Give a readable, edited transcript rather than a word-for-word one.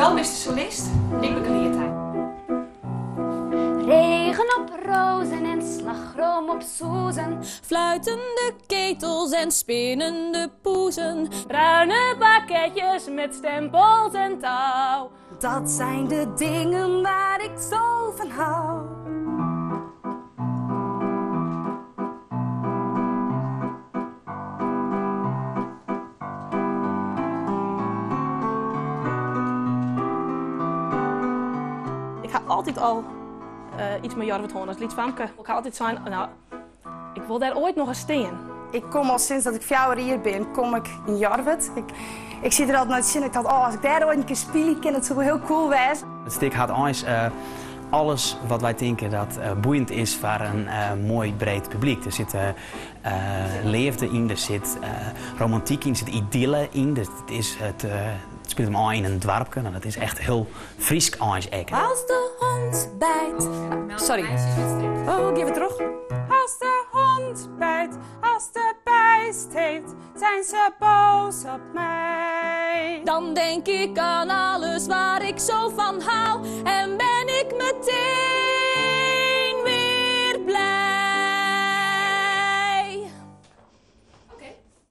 wel, Mr. Solist. Liebelijke leertijd. Regen op rozen en slagroom op soezen. Fluitende ketels en spinnende poezen. Bruine pakketjes met stempels en touw. Dat zijn de dingen waar ik zo van hou. Ik ga altijd al iets met Jorrit Hoorn als liedvamke. Ik ga altijd zijn, nou, ik wil daar ooit nog eens staan. Ik kom al sinds dat ik 4 jaar hier ben, kom ik in Jorwet. Ik zit er altijd naar te zien. Ik dacht, als ik daar ooit een keer spelen kan, het zou heel cool zijn. Het stuk gaat ons alles wat wij denken dat boeiend is voor een mooi breed publiek. Er zit leefde in, er zit romantiek in, er zit idylle in. Het speelt hem aan in een dwarpje. Nou, dat is echt heel Fries ons eigenlijk. Als de hond bijt. Sorry. Oh, ik geef het terug. Als de hond bijt, als de bijst heeft, zijn ze boos op mij. Dan denk ik aan alles waar ik zo van hou. En ben